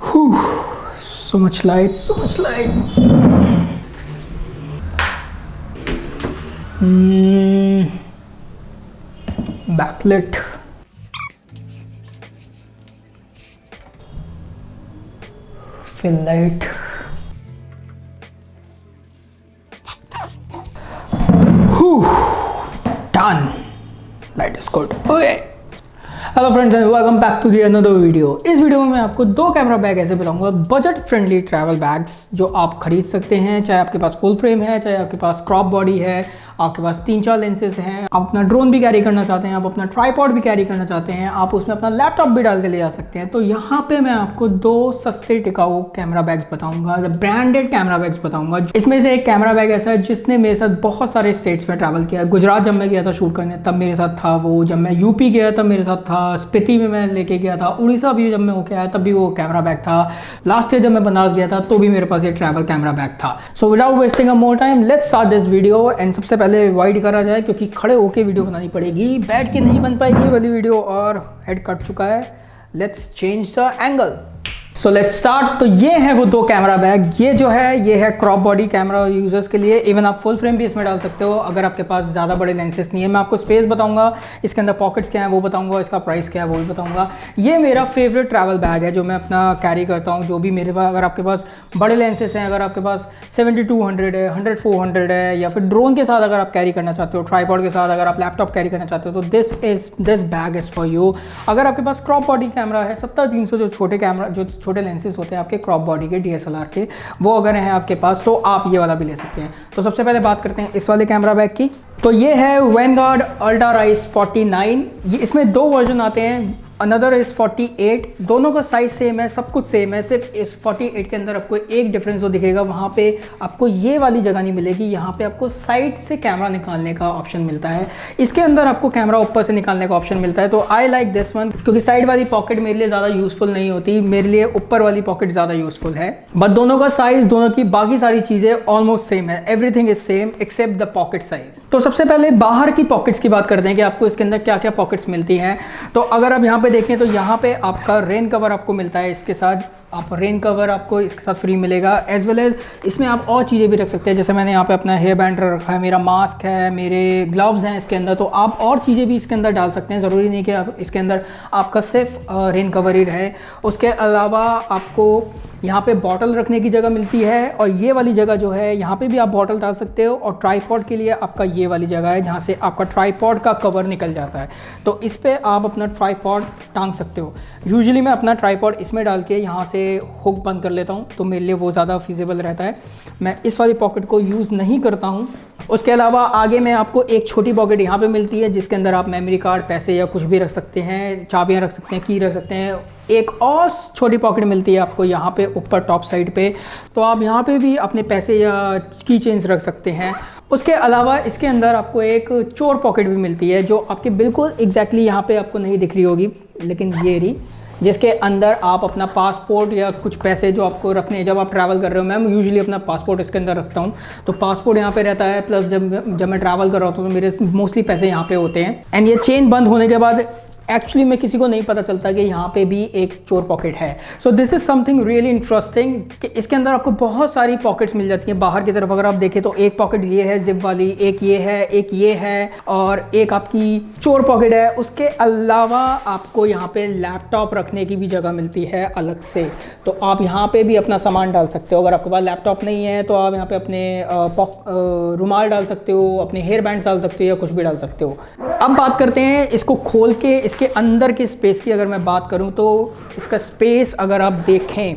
Whew, so much light, so much light. Backlit. Fill light. Whew, done. Light is good. Okay. Hello friends and welcome back to the another video. इस video में मैं आपको दो camera bag ऐसे बताऊंगा, budget friendly travel bags जो आप खरीद सकते हैं, चाहे आपके पास फुल फ्रेम है, चाहे आपके पास क्रॉप बॉडी है, आपके पास 3-4 लेंसेज हैं, आप अपना ड्रोन भी कैरी करना चाहते हैं, आप अपना ट्राइपॉड भी कैरी करना चाहते हैं, आप उसमें अपना लैपटॉप भी डाल के ले जा सकते हैं। तो यहाँ पे मैं आपको दो सस्ते टिकाऊ कैमरा बैग्स बताऊंगा, ब्रांडेड कैमरा बैग्स बताऊंगा। इसमें से एक कैमरा बैग ऐसा है जिसने मेरे साथ बहुत सारे स्टेट्स में ट्रैवल किया। गुजरात जब मैं गया था शूट करने तब मेरे साथ था वो, जब मैं यूपी गया तब मेरे साथ था, स्पीति में मैं लेके गया था, उड़ीसा भी जब मैं होके आया तब भी वो कैमरा बैग था, लास्ट ईयर जब मैं बनारस गया था तो भी मेरे पास ये ट्रैवल कैमरा बैग था। So without wasting a more time let's start this video. And सबसे पहले वाइड करा जाए क्योंकि खड़े होके वीडियो बनानी पड़ेगी, बैठ के नहीं बन पाएगी वाली वीडियो और हेड कट चुका है। Let's change the angle. So let's start. तो ये है वो दो कैमरा बैग। ये है क्रॉप बॉडी कैमरा यूजर्स के लिए। इवन आप फुल फ्रेम भी इसमें डाल सकते हो अगर आपके पास ज़्यादा बड़े लेंसेज नहीं है। मैं आपको स्पेस बताऊंगा, इसके अंदर पॉकेट्स क्या है वो बताऊंगा, इसका प्राइस क्या है वो भी बताऊंगा। ये मेरा फेवरेट ट्रैवल बैग है जो मैं अपना कैरी करता हूँ। जो भी मेरे पास, अगर आपके पास बड़े लेंसेज हैं, अगर आपके पास 70-200 है, 100-400 है, या फिर ड्रोन के साथ अगर आप कैरी करना चाहते हो, ट्राइपॉड के साथ अगर आप लैपटॉप कैरी करना चाहते हो, तो this bag is for you. अगर आपके पास क्रॉप बॉडी कैमरा है, 70-300 जो छोटे लेंसेज होते हैं आपके क्रॉप बॉडी के, DSLR के, वो अगर हैं आपके पास तो आप ये वाला भी ले सकते हैं। तो सबसे पहले बात करते हैं इस वाले कैमरा बैग की। तो ये है वैनगार्ड अल्ट्रा राइज 49। ये इसमें दो वर्जन आते हैं, अनदर इज 48। दोनों का साइज सेम है, सब कुछ सेम है, सिर्फ इस 48 के अंदर आपको एक डिफरेंस जो दिखेगा, वहाँ पे आपको ये वाली जगह नहीं मिलेगी, यहाँ पे आपको साइड से कैमरा निकालने का ऑप्शन मिलता है। इसके अंदर आपको कैमरा ऊपर से निकालने का ऑप्शन मिलता है। तो आई लाइक दिस वन क्योंकि साइड वाली पॉकेट मेरे लिए ज़्यादा यूजफुल नहीं होती, मेरे लिए ऊपर वाली पॉकेट ज़्यादा यूजफुल है। बट दोनों का साइज, दोनों की बाकी सारी चीज़ें ऑलमोस्ट सेम है, everything is same except the pocket size. तो सबसे पहले बाहर की पॉकेट्स की बात करते हैं कि आपको इसके अंदर क्या क्या पॉकेट्स मिलती हैं। तो अगर आप यहाँ पे देखें तो यहाँ पे आपका रेन कवर आपको मिलता है, इसके साथ आप रेन कवर आपको इसके साथ फ्री मिलेगा। एज वेल एज इसमें आप और चीज़ें भी रख सकते हैं, जैसे मैंने यहाँ पे अपना हेयर बैंड रखा है, मेरा मास्क है, मेरे ग्लव्स हैं इसके अंदर। तो आप और चीज़ें भी इसके अंदर डाल सकते हैं, ज़रूरी नहीं कि आप इसके अंदर आपका सिर्फ रेन कवर ही रहे। उसके अलावा आपको यहाँ पे बॉटल रखने की जगह मिलती है, और ये वाली जगह जो है यहाँ पे भी आप बॉटल डाल सकते हो। और ट्राइपॉड के लिए आपका ये वाली जगह है जहाँ से आपका ट्राइपॉड का कवर निकल जाता है, तो इस पर आप अपना ट्राइपॉड टांग सकते हो। यूजुअली मैं अपना ट्राइपॉड इसमें डाल के यहाँ से हुक बंद कर लेता हूँ, तो मेरे लिए वो ज़्यादा फिजिबल रहता है। मैं इस वाली पॉकेट को यूज़ नहीं करता हूँ। उसके अलावा आगे में आपको एक छोटी पॉकेट यहाँ पे मिलती है जिसके अंदर आप मेमोरी कार्ड, पैसे या कुछ भी रख सकते हैं, चाबियाँ रख सकते हैं, की रख सकते हैं। एक और छोटी पॉकेट मिलती है आपको यहाँ पे ऊपर टॉप साइड पे, तो आप यहाँ पे भी अपने पैसे या की चेन्स रख सकते हैं। उसके अलावा इसके अंदर आपको एक चोर पॉकेट भी मिलती है जो आपके बिल्कुल एग्जैक्टली यहाँ पे आपको नहीं दिख रही होगी, लेकिन ये रही, जिसके अंदर आप अपना पासपोर्ट या कुछ पैसे जो आपको रखने हैं जब आप ट्रैवल कर रहे हो। मैं यूजुअली अपना पासपोर्ट इसके अंदर रखता हूँ, तो पासपोर्ट यहाँ पे रहता है, प्लस जब मैं ट्रैवल कर रहा होता हूँ तो मेरे मोस्टली पैसे यहाँ पे होते हैं। एंड ये चेन बंद होने के बाद एक्चुअली में किसी को नहीं पता चलता कि यहाँ पे भी एक चोर पॉकेट है। So this is something really interesting कि इसके अंदर आपको बहुत सारी पॉकेट्स मिल जाती हैं। बाहर की तरफ अगर आप देखें तो एक पॉकेट ये है जिप वाली, एक ये है और एक आपकी चोर पॉकेट है। उसके अलावा आपको यहाँ पे लैपटॉप रखने की भी जगह मिलती है अलग से, तो आप यहाँ पे भी अपना सामान डाल सकते हो। अगर आपके पास लैपटॉप नहीं है तो आप यहाँ पे अपने रुमाल डाल सकते हो, अपने हेयर बैंड्स डाल सकते हो या कुछ भी डाल सकते हो। अब बात करते हैं इसको खोल के इसके अंदर की स्पेस की। अगर मैं बात करूं तो इसका स्पेस अगर आप देखें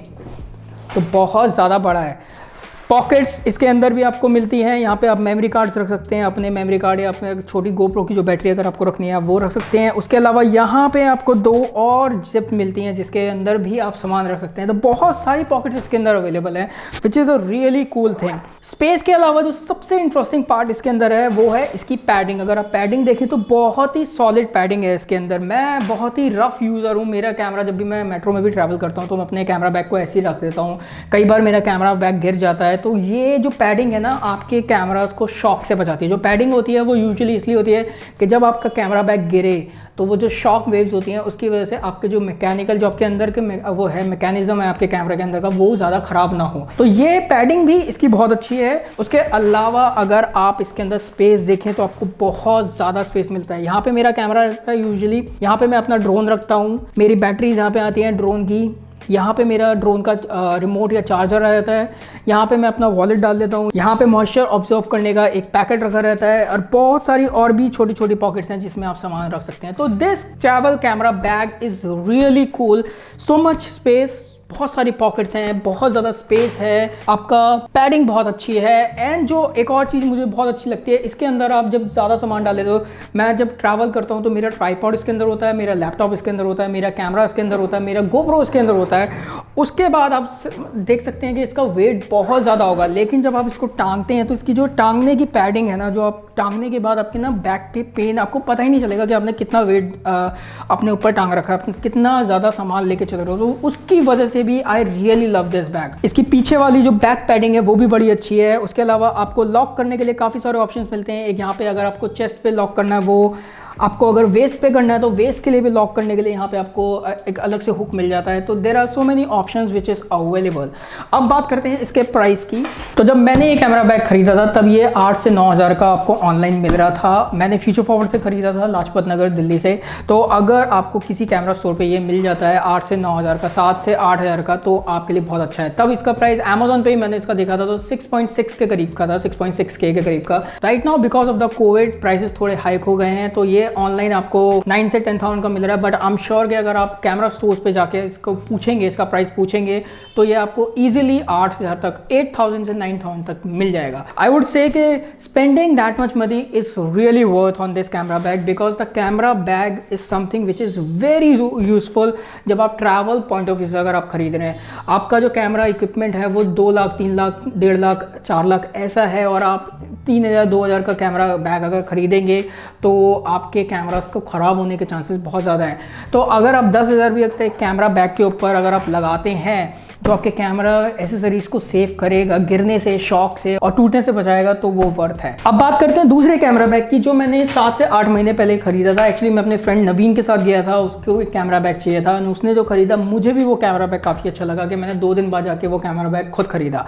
तो बहुत ज़्यादा बड़ा है। पॉकेट्स इसके अंदर भी आपको मिलती हैं, यहाँ पे आप मेमोरी कार्ड्स रख सकते हैं, अपने मेमोरी कार्ड या अपने छोटी गोप्रो की जो बैटरी अगर आपको रखनी है आप वो रख सकते हैं। उसके अलावा यहाँ पे आपको दो और जिप मिलती हैं जिसके अंदर भी आप सामान रख सकते हैं। तो बहुत सारी पॉकेट्स इसके अंदर अवेलेबल है, which is a really cool thing. Space के अलावा जो सबसे इंटरेस्टिंग पार्ट इसके अंदर है वो है इसकी पैडिंग। अगर आप पैडिंग देखें तो बहुत ही सॉलिड पैडिंग है इसके अंदर। मैं बहुत ही रफ यूज़र हूँ, मेरा कैमरा जब भी मैं मेट्रो में भी ट्रैवल करता हूँ तो मैं अपने कैमरा बैग को ऐसे ही रख देता हूँ। कई बार मेरा कैमरा बैग गिर जाता है है, तो ये जो पैडिंग है ना आपके कैमरास को शॉक से बचाती है। जो पैडिंग होती है वो यूजुअली इसलिए होती है कि जब आपका कैमरा बैग गिरे तो वो जो शॉक वेव्स होती हैं उसकी वजह से आपके जो मैकेनिकल जो आपके अंदर के वो है मैकेनिज्म है आपके कैमरा के अंदर का, वो ज़्यादा ख़राब ना हो। तो ये पैडिंग भी इसकी बहुत अच्छी है। उसके अलावा अगर आप इसके अंदर स्पेस देखें तो आपको बहुत ज़्यादा स्पेस मिलता है। यहाँ पे मेरा कैमरा रहता है यूजुअली, यहाँ पे मैं अपना ड्रोन रखता हूँ, मेरी बैटरीज यहाँ पे आती हैं ड्रोन की, यहाँ पे मेरा ड्रोन का रिमोट या चार्जर रहता है, यहाँ पे मैं अपना वॉलेट डाल देता हूँ, यहाँ पे मॉइस्चर ऑब्जर्व करने का एक पैकेट रखा रहता है और बहुत सारी और भी छोटी छोटी पॉकेट्स हैं जिसमें आप सामान रख सकते हैं। तो this travel camera bag is really cool, so much space, बहुत सारी पॉकेट्स हैं, बहुत ज़्यादा स्पेस है, आपका पैडिंग बहुत अच्छी है। एंड जो एक और चीज़ मुझे बहुत अच्छी लगती है, इसके अंदर आप जब ज़्यादा सामान डाल देते हो, मैं जब ट्रैवल करता हूँ तो मेरा ट्राइपॉड इसके अंदर होता है, मेरा लैपटॉप इसके अंदर होता है, मेरा कैमरा इसके अंदर होता है, मेरा गोप्रो इसके अंदर होता है। उसके बाद आप देख सकते हैं कि इसका वेट बहुत ज़्यादा होगा, लेकिन जब आप इसको टांगते हैं तो इसकी जो टांगने की पैडिंग है ना, जो आप टांगने के बाद आपके ना बैक पे पेन, आपको पता ही नहीं चलेगा कि आपने कितना वेट अपने ऊपर टांग रखा है, कितना ज़्यादा सामान लेके चल रहे हो। तो उसकी वजह से भी I really love this bag. इसकी पीछे वाली जो बैक पैडिंग है वो भी बड़ी अच्छी है। उसके अलावा आपको लॉक करने के लिए काफ़ी सारे ऑप्शंस मिलते हैं। एक यहाँ पे अगर आपको चेस्ट पे लॉक करना है, वो आपको अगर वेस्ट पे करना है तो वेस्ट के लिए भी लॉक करने के लिए यहाँ पे आपको एक अलग से हुक मिल जाता है। तो there are so many options which is available. अब बात करते हैं इसके प्राइस की। तो जब मैंने ये कैमरा बैग खरीदा था तब ये 8 से 9 हज़ार का आपको ऑनलाइन मिल रहा था। मैंने फ्यूचर फॉरवर्ड से खरीदा था, लाजपत नगर दिल्ली से। तो अगर आपको किसी कैमरा स्टोर पे ये मिल जाता है 8 से 9 हज़ार का, 7 से 8 हज़ार का, तो आपके लिए बहुत अच्छा है। तब इसका प्राइस अमेजोन पे ही मैंने इसका देखा था तो 6.6 के करीब का था, 6.6K के करीब का। Right now because of the Covid prices थोड़े हाइक हो गए हैं, तो ये ऑनलाइन आपको 9 से 10,000 का मिल रहा है। बट आई एम श्योर कि अगर आप कैमरा स्टोर्स पे जाके इसको पूछेंगे, इसका प्राइस पूछेंगे, तो ये आपको इजीली 8,000 तक, 8,000 से 9,000 तक मिल जाएगा। आई वुड से कि spending that much money is really worth on this camera bag because the camera bag is something which is very useful. जब आप ट्रैवल पॉइंट ऑफ व्यू से अगर आप खरीद रहे हैं, आपका जो कैमरा इक्विपमेंट है वो 2 लाख, 3 लाख, 1.5 लाख, 4 लाख ऐसा है, और आप 3,000, 2,000 का कैमरा बैग अगर खरीदेंगे तो आपके कैमरा को ख़राब होने के चांसेस बहुत ज़्यादा हैं। तो अगर आप 10,000 भी अगर एक कैमरा बैग के ऊपर अगर आप लगाते हैं जो आपके कैमरा एसेसरीज को सेव करेगा गिरने से, शॉक से और टूटने से बचाएगा, तो वो वर्थ है। अब बात करते हैं दूसरे कैमरा बैग की जो मैंने 7 से 8 महीने पहले खरीदा था। एक्चुअली मैं अपने फ्रेंड नवीन के साथ गया था, उसको एक कैमरा बैग चाहिए था, उसने जो खरीदा मुझे भी वो कैमरा बैग काफ़ी अच्छा लगा कि मैंने 2 दिन बाद जाके वो कैमरा बैग खुद खरीदा।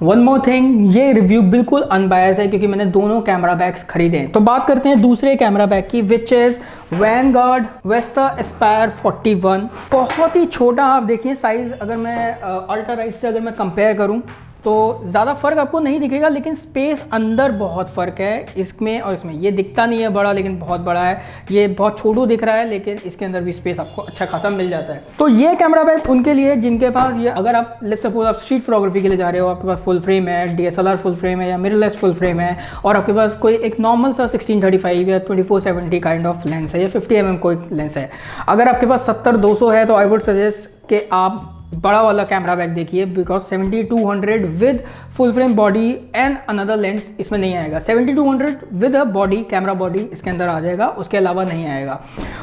वन मोर थिंग, ये रिव्यू बिल्कुल अनबायस है क्योंकि मैंने दोनों कैमरा बैग्स खरीदे हैं। तो बात करते हैं दूसरे कैमरा बैग की which is Vanguard Vesta Aspire 41। बहुत ही छोटा, आप देखिए साइज़, अगर मैं अल्ट्रा राइट से अगर मैं कंपेयर करूं तो ज़्यादा फ़र्क आपको नहीं दिखेगा, लेकिन स्पेस अंदर बहुत फ़र्क है इसमें और इसमें। ये दिखता नहीं है बड़ा, लेकिन बहुत बड़ा है। ये बहुत छोटू दिख रहा है, लेकिन इसके अंदर भी स्पेस आपको अच्छा खासा मिल जाता है। तो ये कैमरा बैग उनके लिए जिनके पास ये, अगर आप लेट्स सपोज आप स्ट्रीट फोटोग्राफी के लिए जा रहे हो, आपके पास फुल फ्रेम है, DSLR फुल फ्रेम है या मिररलेस फुल फ्रेम है, और आपके पास कोई एक नॉर्मल सा 16-35 या 24-70 काइंड ऑफ लेंस है या 50 mm कोई लेंस है। अगर आपके पास 70-200 है तो आई वुड सजेस्ट कि आप बड़ा वाला कैमरा बैग देखिए because 70-200 with full frame body and another lens इसमें नहीं आएगा। 70-200 with a body, camera body इसके अंदर आ जाएगा, उसके अलावा नहीं आएगा।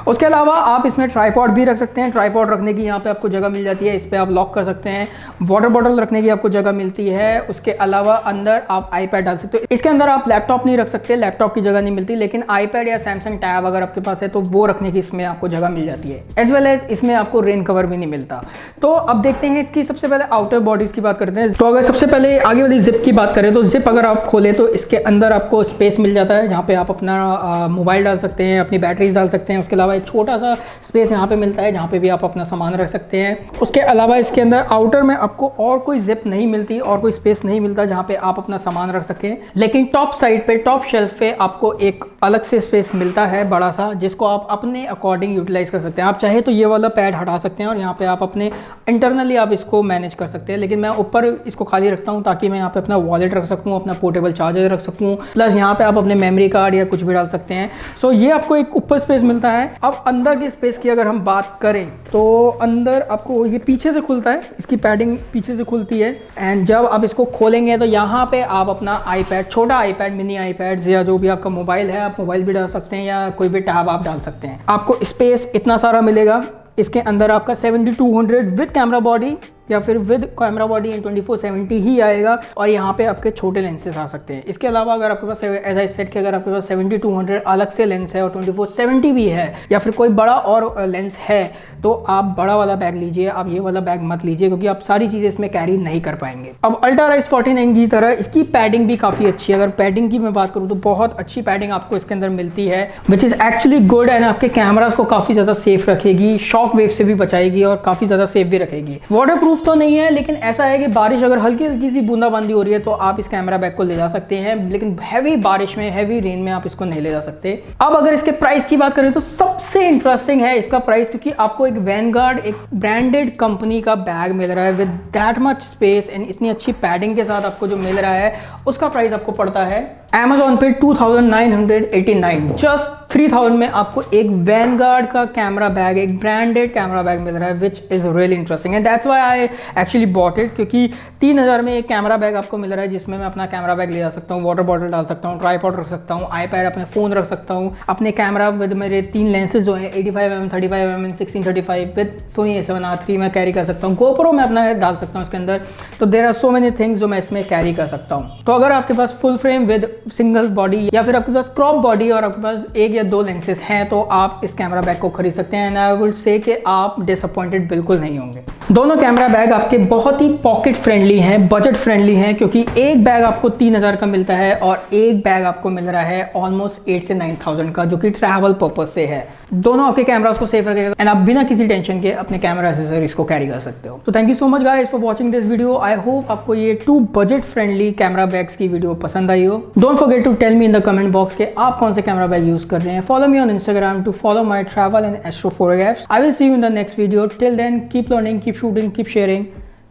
उसके अलावा आप इसमें ट्राइपॉड भी रख सकते हैं। ट्राइपॉड रखने की यहाँ पे आपको जगह मिल जाती है, इस पर आप लॉक कर सकते हैं। वाटर बॉटल रखने की आपको जगह मिलती है। उसके अलावा अंदर आप आईपैड डाल सकते हो। इसके अंदर आप लैपटॉप नहीं रख सकते, लैपटॉप की जगह नहीं मिलती, लेकिन आईपैड या सैमसंग टैब अगर आपके पास है तो वो रखने की इसमें आपको जगह मिल जाती है। एज वेल एज इसमें आपको रेन कवर भी नहीं मिलता। तो अब देखते हैं कि सबसे पहले आउटर बॉडीज की बात करते हैं। तो अगर सबसे पहले आगे वाली जिप की बात करें तो जिप अगर आप खोलें तो इसके अंदर आपको स्पेस मिल जाता है जहाँ पे आप अपना मोबाइल डाल सकते हैं, अपनी बैटरीज डाल सकते हैं। उसके अलावा एक छोटा सा स्पेस यहाँ पे मिलता है जहाँ पे भी आप अपना सामान रख सकते हैं। उसके अलावा इसके अंदर आउटर में आपको और कोई जिप नहीं मिलती और कोई स्पेस नहीं मिलता जहाँ पे आप अपना सामान रख सकें, लेकिन टॉप साइड पे, टॉप शेल्फ पे आपको एक अलग से स्पेस मिलता है बड़ा सा, जिसको आप अपने अकॉर्डिंग यूटिलाइज कर सकते हैं। आप चाहे तो ये वाला पैड हटा सकते हैं और यहाँ पे आप अपने इंटरनली आप इसको मैनेज कर सकते हैं, लेकिन मैं ऊपर इसको खाली रखता हूँ ताकि मैं यहाँ पे अपना वॉलेट रख सकूँ, अपना पोर्टेबल चार्जर रख सकूँ, प्लस यहाँ पे आप अपने मेमोरी कार्ड या कुछ भी डाल सकते हैं। सो ये आपको एक ऊपर स्पेस मिलता है। अब अंदर की स्पेस की अगर हम बात करें तो अंदर आपको ये पीछे से खुलता है, इसकी पैडिंग पीछे से खुलती है, एंड जब आप इसको खोलेंगे तो यहाँ पे आप अपना आईपैड, छोटा आईपैड, मिनी आईपैड या जो भी आपका मोबाइल है, आप मोबाइल भी डाल सकते हैं या कोई भी टैब आप डाल सकते हैं। आपको स्पेस इतना सारा मिलेगा। इसके अंदर आपका 70-200 विद कैमरा बॉडी या फिर विद कैमरा बॉडी इन 2470 ही आएगा और यहाँ पे आपके छोटे लेंसेज आ सकते हैं। इसके अलावा अगर आपके पास एज आई सेट के अगर आपके पास 70-200 अलग से लेंस है और 2470 भी है या फिर कोई बड़ा और लेंस है तो आप बड़ा वाला बैग लीजिए, आप ये वाला बैग मत लीजिए क्योंकि आप सारी चीज़ें इसमें कैरी नहीं कर पाएंगे। अब अल्ट्रा राइज 49 की तरह इसकी पैडिंग भी काफ़ी अच्छी है। अगर पैडिंग की मैं बात करूँ तो बहुत अच्छी पैडिंग आपको इसके अंदर मिलती है which is actually good and आपके कैमरास को काफ़ी ज़्यादा सेफ रखेगी, शॉक वेव से भी बचाएगी और काफ़ी ज़्यादा सेफ भी रखेगी। वाटर प्रूफ तो नहीं है लेकिन ऐसा है कि बारिश अगर हल्की हल्की सी बूंदाबांदी हो रही है तो आप इस कैमरा बैग को ले जा सकते हैं, लेकिन हैवी बारिश में, हैवी रेन में आप इसको नहीं ले जा सकते। अब अगर इसके प्राइस की बात करें तो सबसे इंटरेस्टिंग है इसका प्राइस, क्योंकि आपको एक वैनगार्ड, एक ब्रांडेड कंपनी का बैग मिल रहा है with that much space and इतनी अच्छी पैडिंग के साथ आपको जो मिल रहा है उसका प्राइस आपको पड़ता है Amazon पे 2989, जस्ट 3000 में आपको एक वैनगार्ड का कैमरा बैग, एक ब्रांडेड कैमरा बैग मिल रहा है which is really interesting and that's why I actually bought it, क्योंकि 3000 में एक कैमरा बैग आपको मिल रहा है जिसमें मैं अपना कैमरा बैग ले जा सकता हूँ, वाटर बॉटल डाल सकता हूँ, ट्राइपॉड रख सकता हूँ, आईपैड, अपने फ़ोन रख सकता हूँ, अपने कैमरा विद मेरे 3 लेंसेज जो हैं 85mm, 35mm and 1635 with Sony A7R III मैं कैरी कर सकता हूँ, GoPro मैं अपना डाल सकता हूँ इसके अंदर। तो there are so many things जो मैं इसमें कैरी कर सकता हूँ। तो अगर आपके पास full frame with single body या फिर आपके पास क्रॉप बॉडी और आपके पास 1 या 2 लेंसेज हैं तो आप इस कैमरा बैग को खरीद सकते हैं एंड आई विल से कि आप डिसअपॉइंटेड बिल्कुल नहीं होंगे। दोनों कैमरा बैग आपके बहुत ही पॉकेट फ्रेंडली हैं, बजट फ्रेंडली हैं, क्योंकि एक बैग आपको 3000 का मिलता है और एक बैग आपको मिल रहा है ऑलमोस्ट 8 से 9000 का, जो कि ट्रैवल पर्पज से है। दोनों आपके कैमरास को सेफ रखेगा एंड आप बिना किसी टेंशन के अपने कैमरा एक्सेसरीज को कैरी कर सकते हो। तो thank you so much guys for watching this video. I hope आपको ये 2 बजट फ्रेंडली कैमरा बैग्स की वीडियो पसंद आई हो। Don't forget to tell me in the comment box के आप कौन से कैमरा बैग यूज कर रहे हैं। Follow me on Instagram to follow my travel and astro photographs. I will see you in the next video. Till then keep learning, keep shooting, keep sharing,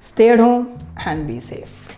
stay at home and be safe.